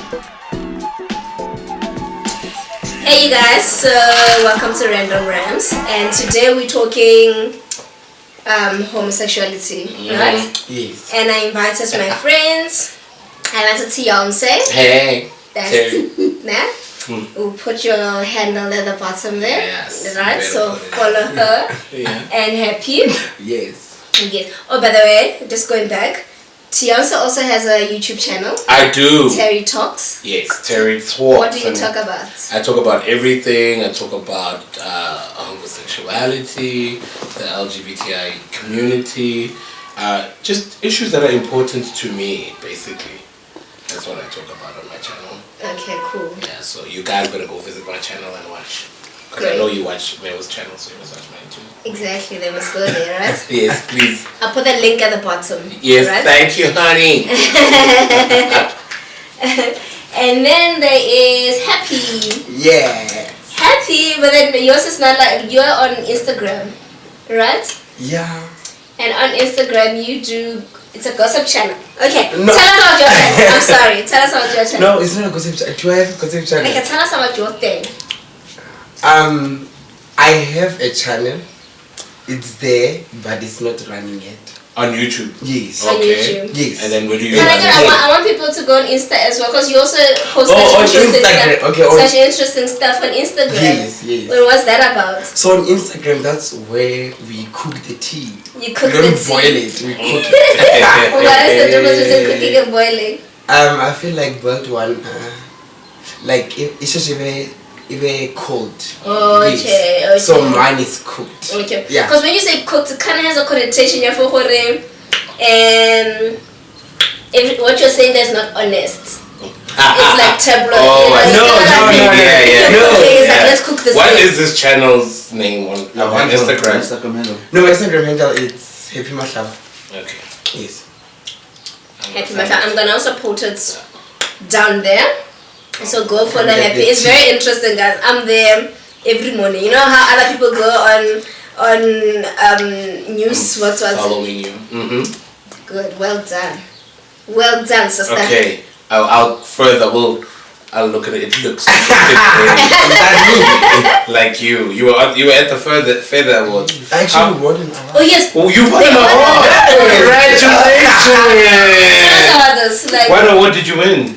Hey you guys, so welcome to Random Rams, and today we're talking homosexuality, right? Yes. And I invited my friends. I wanted to Beyonce. Hey. That's Terry. nah. We'll put your handle at the bottom there. Yes. Right, so follow her and Happy. Yes. Yes. Oh, by the way, just going back, Beyonce also has a YouTube channel. I do. Terry Talks. Yes, Terry Talks. What do you talk about? I talk about everything. I talk about homosexuality, the LGBTI community, just issues that are important to me, basically. That's what I talk about on my channel. Okay, cool. Yeah, so you guys better go visit my channel and watch. Because I Great. know you watch Meo's channel, so you must watch mine too. Exactly, they must go there, right? Yes, please. I'll put the link at the bottom. Yes, right? thank you, honey. And then there is Happy. Yeah. Happy, but then yours is not like, you're on Instagram, right? Yeah. And on Instagram you do, it's a gossip channel. Okay, No. tell us about your channel. I'm sorry, tell us about your channel. No, it's not a gossip channel. Do I have a gossip channel? Okay, tell us about your thing. I have a channel. It's there, but it's not running yet. On YouTube? Yes. On YouTube. Yes. And then where do you But again, I want people to go on Insta as well, because you also post such interesting Instagram. stuff. Okay, such interesting stuff on Instagram. Yes, yes. Well, what's that about? So on Instagram, that's where we cook the tea. You cook We don't the tea. boil it, we cook it. What is the difference between cooking and boiling? I feel like boiled one, like it's just even cold. Oh, Yes. okay. So mine is cooked. Okay. Yeah. Because when you say cooked, it kind of has a connotation. And what you're saying there is not honest. It's like tabloid. Oh, no. It's like, let's cook this. What is this channel's name on Instagram? No, Instagram handle it's Happy Mahlava. Okay. Yes. Happy Mahlava. I'm gonna also put it down there. So go follow Happy. It's very interesting, guys. I'm there every morning. You know how other people go on news? What was following you? Good. Well done. Well done, sister. Okay. I'll look at it. It looks like you. You were at the Feather Awards. I actually won an award. Oh yes. Oh, you won an award. Congratulations. Tell us about this. Like, What award did you win?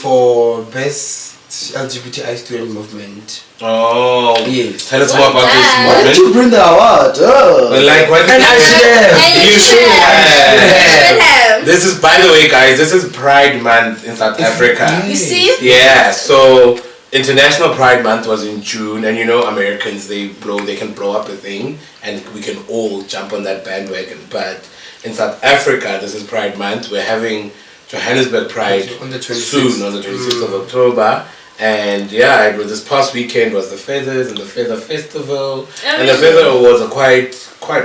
For best LGBTI student movement. Oh yes. Tell us more about this Why movement. did you bring the award? Oh. Like what? And I should have. You should have. have. This is, by the way, guys. This is Pride Month in South Africa. You see? Yeah. So International Pride Month was in June, and you know Americans they can blow up a thing, and we can all jump on that bandwagon. But in South Africa, this is Pride Month. We're having Johannesburg Pride on the 26th. Soon, on the 26th of October. And yeah, it was this past weekend was the Feathers and the Feather Festival. And the Feather Awards are quite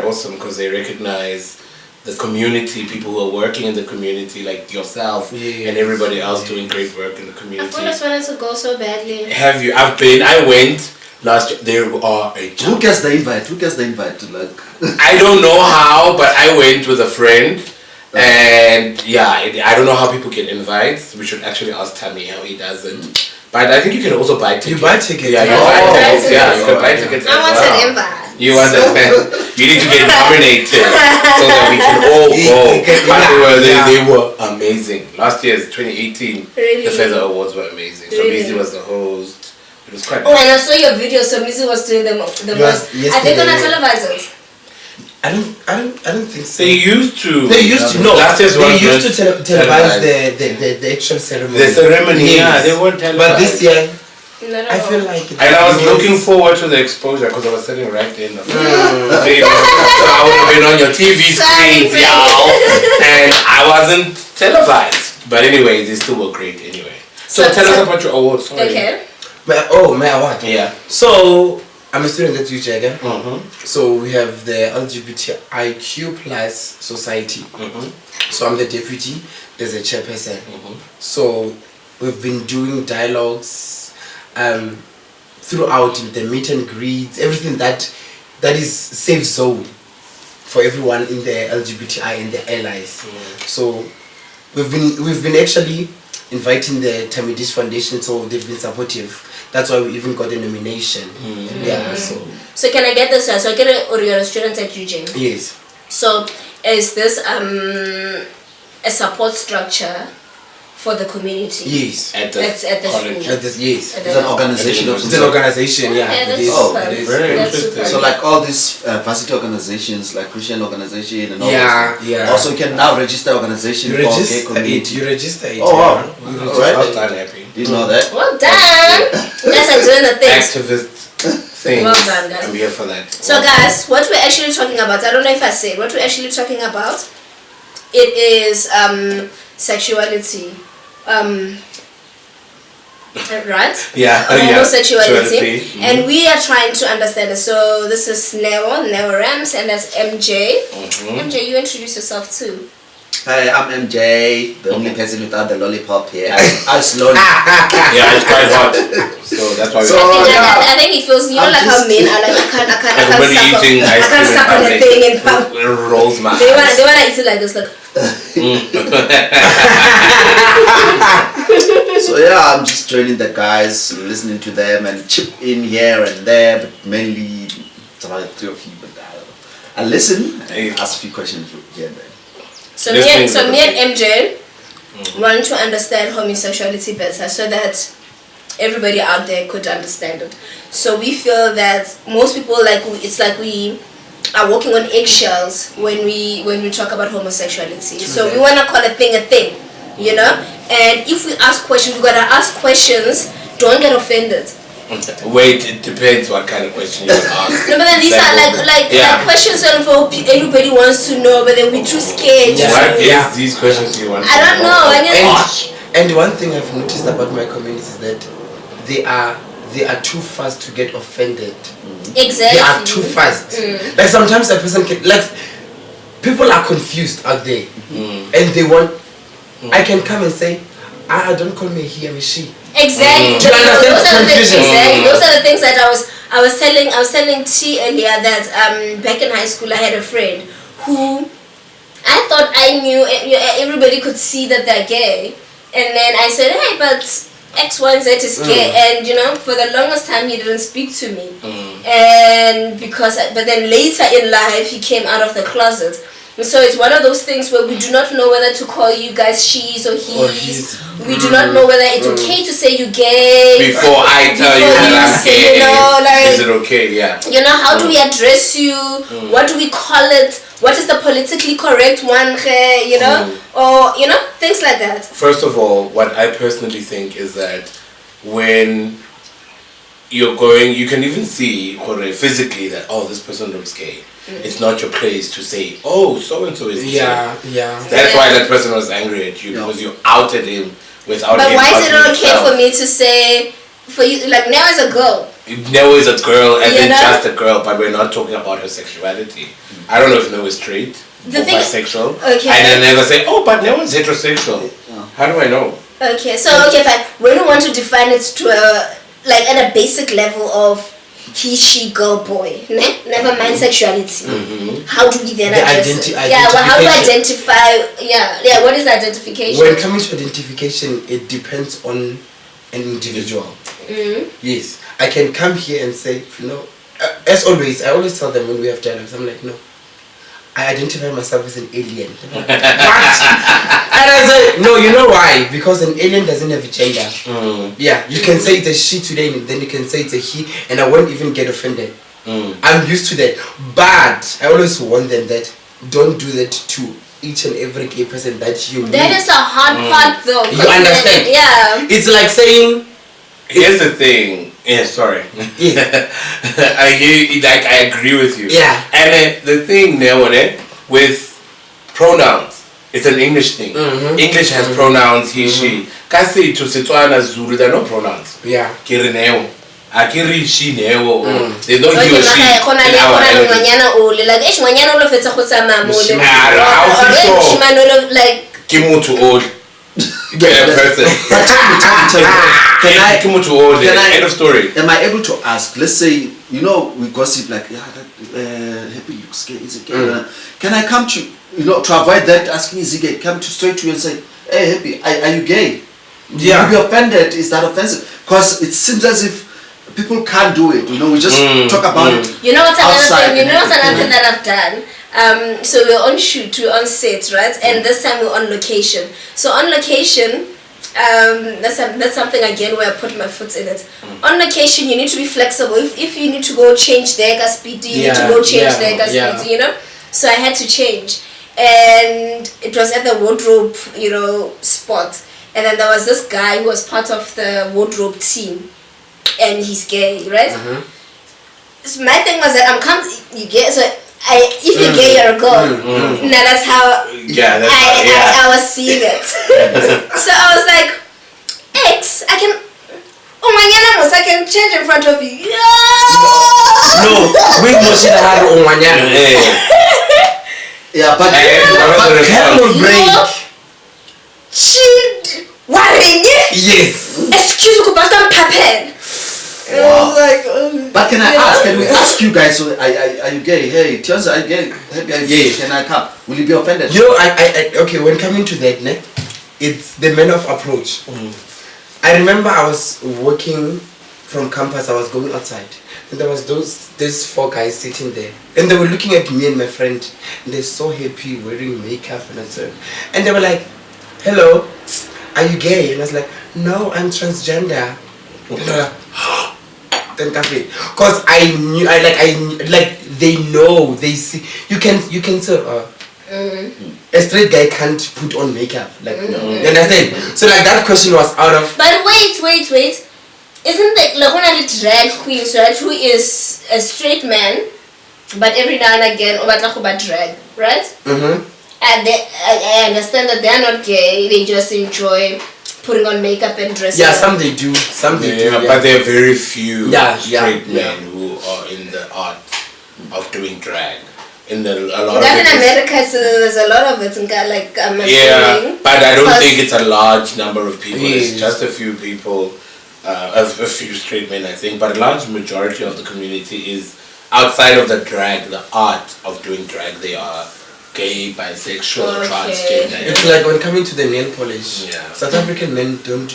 awesome because they recognize the community, people who are working in the community like yourself and everybody else doing great work in the community. I always wanted to go so badly. Have you? I went last year. There are a Who gets the invite? Like, I don't know how, but I went with a friend. And yeah, I don't know how people get invites. We should actually ask Tammy how he does it. But I think you can also buy tickets. You buy tickets? Yeah, you buy tickets. Yeah, you can buy tickets. I want an invite. You want that? You need to get nominated so that we can all go. But they were amazing. Last year's 2018, Really? the Feather Awards were amazing. So Really? Mizzy was the host. It was quite. Oh, and I saw your video. So Mizzy was doing the most. Are they gonna televise it? I don't think so. They used to. No. Last year's they used to televise the actual ceremony. The ceremony, yeah, they weren't televised. But this year, I feel like. And I was looking forward to the exposure because I was sitting right there in the front. So I would have been on your TV screens, y'all, and I wasn't televised. But anyway, they still were great anyway. So tell us about your awards. Sorry. Okay. My award. Yeah. So I'm a student at UJAGA. So we have the LGBTIQ plus society. So I'm the deputy. There's a chairperson. So we've been doing dialogues throughout the meet and greets, everything that is safe zone for everyone in the LGBTI and the allies. So we've been actually inviting the Tamidis Foundation, so they've been supportive. That's why we even got a nomination. Yeah. So can I get this? So I get you're a student at UJ. Yes. So is this a support structure for the community? Yes. At the college. Yes. It's an organization. It's an organization, yeah. Okay, that's It is. super. It is. Very That's interesting. super. So like all these varsity organizations, like Christian organization and all Yeah, those. yeah. Also, you can now register organization You for gay register community. it. You register it. Oh, wow. yeah. You Alright. I was not happy. Didn't know that. Well done. You guys are doing the things. Activist thing. Well done, guys. I'm here for that. So guys, what we're actually talking about, I don't know if I said, what we're actually talking about, it is sexuality. Right? Yeah. Homosexuality. And we are trying to understand it. So this is Neo Rams, and that's MJ. MJ, you introduce yourself too. Hi, I'm MJ, the only person without the lollipop here. I slowly. Yeah, it's quite hot. So that's why So- I think it feels, you know, I'm like how just- men are like, I can't everybody suck eating on, I ice can't cream in suck on a public. thing in public. It rolls my They wanna eyes. eat it like this, like. So yeah, I'm just joining the guys, listening to them and chip in here and there, but mainly it's about 3 of you. But I listen and ask a few questions here and there. So This me thing's and okay. MJ want to understand homosexuality better, so that everybody out there could understand it. So we feel that most people it's like we are walking on eggshells when we talk about homosexuality. So we want to call a thing, you know. And if we ask questions, we gotta ask questions. Don't get offended. Wait, it depends what kind of question you would ask. No, but then these are like questions that everybody wants to know, but then we're too scared. Yeah. What is Yeah. these questions you want? I don't know. I guess. And one thing I've noticed about my community is that they are too fast to get offended. Exactly. They are too fast. Like sometimes a person can, like, people are confused out there, and they want. I can come and say, don't call me he, I'm a she. Exactly. Do you understand Those are the things. confusion? Exactly. Those are the things that I was telling T earlier that back in high school I had a friend who I thought I knew everybody could see that they're gay, and then I said, hey, but X, Y, and Z is gay, and you know, for the longest time he didn't speak to me, and but then later in life he came out of the closet. So it's one of those things where we do not know whether to call you guys she's or he's. We do not know whether it's okay to say you're gay. Before I tell you Before that you I'm say, gay, you know, like, is it okay? Yeah. you know, how do we address you? What do we call it? What is the politically correct one? You know, or you know, things like that. First of all, what I personally think is that when you're going, you can even see physically that this person looks gay. It's not your place to say, so and so is gay. Yeah. That's why that person was angry at you, because you outed him without But him why is it outing okay himself. for me to say, for you, like now as a girl? Neo is a girl, and You then know? just a girl, but we're not talking about her sexuality. I don't know if Neo is straight The or thing- bisexual. Okay. And then never say, but Neo is heterosexual. How do I know? Okay, so fine. When we want to define it to at a basic level of he, she, girl, boy, never mind sexuality. How do we then The address it? How do we identify? What is identification? When coming to identification, it depends on an individual. Yes, I can come here and say, as always, I always tell them when we have dialogues, I'm like, no, I identify myself as an alien. What? And I say, no, you know why? Because an alien doesn't have a gender. Yeah, you can say it's a she today, and then you can say it's a he, and I won't even get offended. I'm used to that. But I always warn them that don't do that to each and every gay person that you meet. That is a hard part though. You understand? Yeah. It's like saying, Here's the thing. Yeah, sorry. I hear you, like I agree with you. Yeah. And the thing now with pronouns, it's an English thing. English has pronouns, he, she. Kasi to Setswana, Zulu, there are no pronouns. yeah. Kiri neo. Akiri she neo. There's no he Okay, or she in our language. like Kimutu old. Get a person. But tell me, Kimutu old. Can I- End of story. am I able to ask? Let's say, we gossip like, Happy looks gay, is it gay? Can I come to, to avoid that asking is he gay? Come straight to you and say, hey, Happy, are you gay? Yeah. You'll be offended. Is that offensive? Because it seems as if people can't do it. You know, we just talk about it. You know what's another thing? You know what's another thing that I've done? So we're on shoot, we're on set, right? And this time we're on location. So on location, that's something again where I put my foot in it. On location, you need to be flexible. If you need to go change their speed, you need to go change their speed. You know. So I had to change, and it was at the wardrobe, you know, spot. And then there was this guy who was part of the wardrobe team, and he's gay, right? So my thing was that you gay, so if you're gay, you're a girl. Now that's how I was seeing it. So I was like, X, I can change in front of you. No, we must have Yeah, but camel break. Worrying. Yes. Excuse me, but I'm prepared. I was like, but can I ask? Can we ask you guys? So are you gay? Hey, Tions, are you gay? Hey, can I come? Will you be offended? You know, I okay. When coming to that, it's the manner of approach. I remember I was walking from campus. I was going outside, and there was these 4 guys sitting there, and they were looking at me and my friend, and they're so happy wearing makeup and so, and they were like, "Hello, are you gay?" And I was like, "No, I'm transgender." And they were like, then cafe, cause I knew, they know, they see. You can say, a straight guy can't put on makeup, you understand? So like that question was out of. But wait, isn't like one of the drag queens, right? Who is a straight man, but every now and again, about drag, right? And I understand that they're not gay; they just enjoy putting on makeup and dressing. Yeah, some they do, some they do. But there are very few straight men who are in the art of doing drag. In America, so there's a lot of it. Like I'm assuming. But I don't think it's a large number of people. It's just a few people, a few straight men, I think. But a large majority of the community is outside of the drag, the art of doing drag. They are gay, bisexual, transgender. It's like when coming to the nail polish. Yeah. South African men don't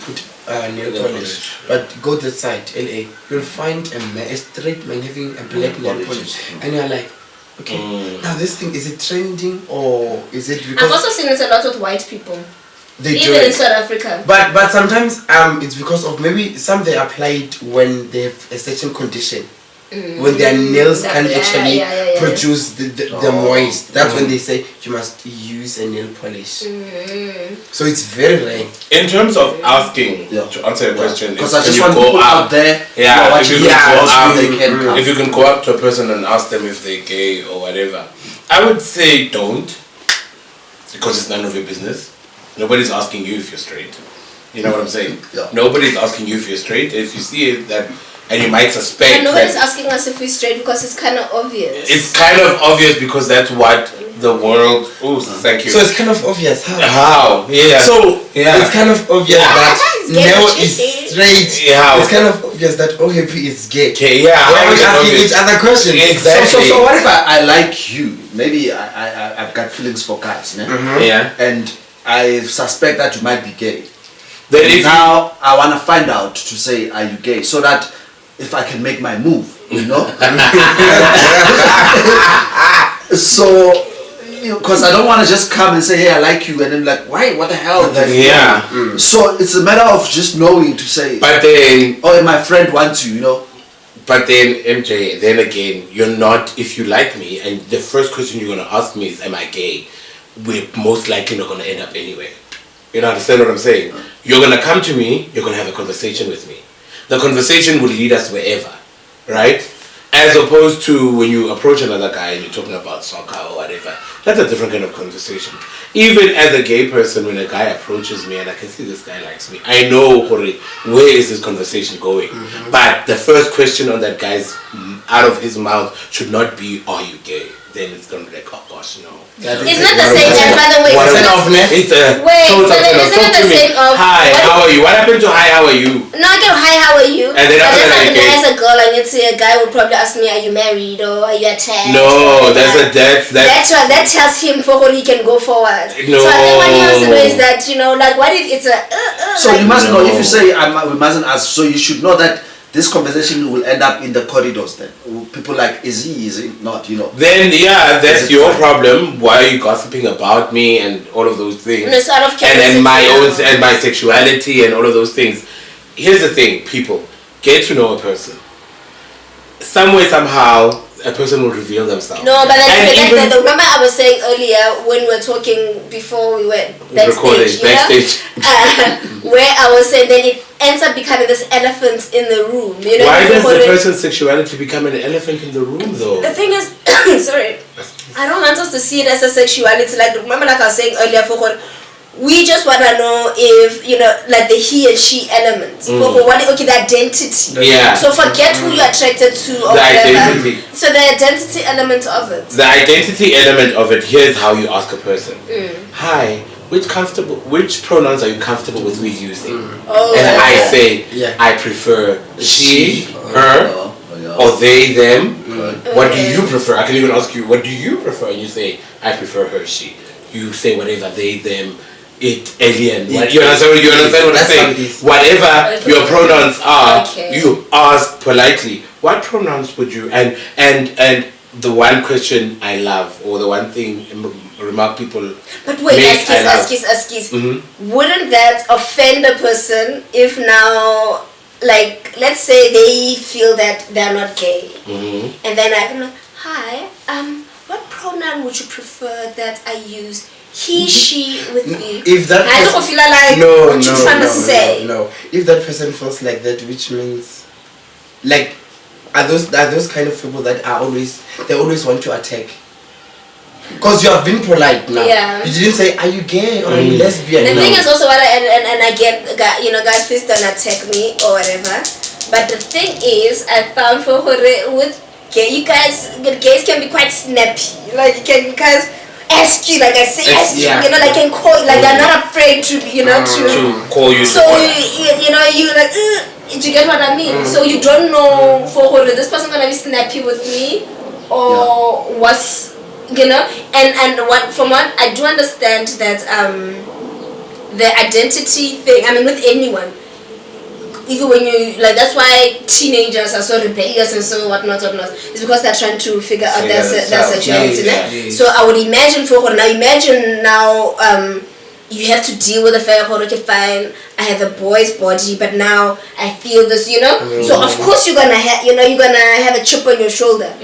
put nail polish, but go to the site, LA, you'll find a straight man having a black nail polish, and you're like, okay, now this thing, is it trending or is it because... I've also seen it a lot with white people. They even in South Africa. But sometimes it's because of maybe some they apply it when they have a certain condition. When their nails can't actually produce the moist. That's when they say you must use a nail polish. So it's very rare. In terms of asking, to answer your question, because I just want people out there if you can go up to a person and ask them if they're gay or whatever, I would say don't, because it's none of your business. Nobody's asking you if you're straight. You know what I'm saying? Nobody's asking you if you're straight. If you see it that, and you might suspect. And nobody's asking us if we're straight because it's kind of obvious. It's kind of obvious because that's what the world. Oh, thank you. So it's kind of obvious. How? Yeah. So it's kind of obvious that Neo is straight. Yeah. It's kind of obvious that OHP is gay. Okay. Yeah. Why are we asking each other questions? Exactly. So what if I like you? Maybe I've got feelings for guys, yeah. And I suspect that you might be gay. Then if now I want to find out to say, are you gay? So that if I can make my move, you know? So, because I don't want to just come and say, hey, I like you, and then like, why? What the hell? So it's a matter of just knowing to say, but then, oh, my friend wants you, you know? But then, MJ, then again, you're not, if you like me, and the first question you're going to ask me is, am I gay? We're most likely not going to end up anywhere. You know, understand what I'm saying? You're going to come to me, you're going to have a conversation with me. The conversation will lead us wherever, right? As opposed to when you approach another guy and you're talking about soccer or whatever. That's a different kind of conversation. Even as a gay person, when a guy approaches me and I can see this guy likes me, I know, where is this conversation going? But the first question on that guy's, out of his mouth, should not be, are you gay? then it's gonna be like, oh gosh, no. It's not the same as, by the way. It's a total isn't it the same of hi, how are you? What happened to hi, how are you? No, I get hi, how are you? And then after that, as a girl, and you'd say a guy would probably ask me, are you married or are you attached? No, that tells him for what he can go forward. No. So I think what he wants to know is that, you know, like what if it's a so like, you must know, if you say we mustn't ask, so you should know that this conversation will end up in the corridors then. People like, is he not, you know? Then, yeah, that's your problem. Why are you gossiping about me and all of those things? And it's out of and my sexuality and all of those things. Here's the thing, people. Get to know a person. Some way, somehow, a person will reveal themselves. No, but remember I was saying earlier when we were talking before we went backstage. Where I was saying that it ends up becoming this elephant in the room. You know, why does the person's sexuality become an elephant in the room though? The thing is, sorry, I don't want us to see it as a sexuality. Like remember, like I was saying earlier, we just want to know if, you know, like the he and she element. The identity. Yeah. So forget who you're attracted to or whatever. Identity. So the identity element of it. The identity element of it, here's how you ask a person. Hi, which pronouns are you comfortable with me using? And I say, I prefer she, her, or they, them. What do you prefer? I can even ask you, what do you prefer? And you say, I prefer her, she. You say whatever, they, them. It, alien. You understand what I'm saying? Whatever your pronouns are, you ask politely. What pronouns would you? And the one question I love, or the one thing remark people. But wait, excuse. Wouldn't that offend a person if now, like, let's say they feel that they're not gay, and then I'm like, hi, what pronoun would you prefer that I use? He, she, with me. If that I don't feel like what you're trying to say. No. If that person feels like that, which means, like, are those kind of people that they always want to attack? Because you have been polite now. Yeah. You didn't say, are you gay or are you lesbian? The thing is also what I get, you know, guys, please don't attack me or whatever. But the thing is, I found with gay, gays can be quite snappy. Like, you guys ask you, like I say, you know, like can call, like they're not afraid to, you know, to call you. So you know, you like, do you get what I mean? So you don't know for this person gonna be snappy with me, or what's, you know, and what I do understand that the identity thing. I mean, with anyone. Even when you, like, that's why teenagers are so rebellious and so whatnot. It's because they're trying to figure out their sexuality. So I would imagine now you have to deal with the fact, okay, fine, I have a boy's body, but now I feel this, you know. So of course you're gonna have a chip on your shoulder,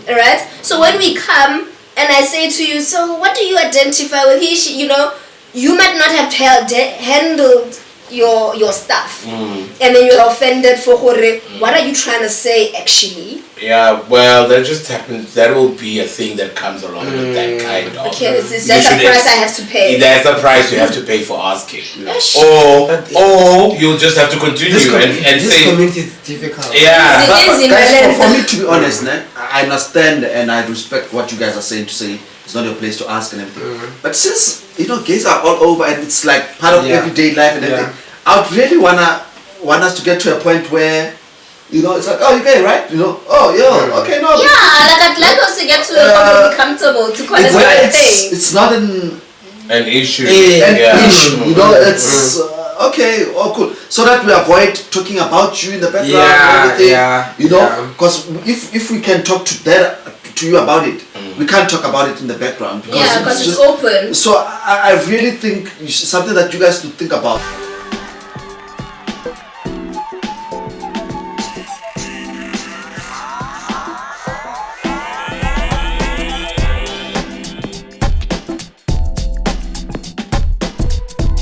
alright? So when we come and I say to you, so what do you identify with? He, she, you know, you might not have handled your stuff, and then you're offended for what are you trying to say actually? Yeah, well, that just happens. That will be a thing that comes along with that kind of. Okay, it's just a price I have to pay. That's a price you have to pay for asking. Or you'll just have to continue and this say. Community is difficult. Yeah, guys, for me to be honest, I understand and I respect what you guys are saying to say. It's not your place to ask and everything. But since, you know, gays are all over and it's like part of everyday life and everything, I would really want us to get to a point where, you know, it's like, oh, you're gay, right? You know, oh, okay, no. Yeah, like I'd like us to get to a point where we're comfortable to call it a thing. It's not an issue. Issue, you know, it's okay, cool. So that we avoid talking about you in the background and everything. You know, because if we can talk to you about it, we can't talk about it in the background because it's open. So I really think something that you guys should think about.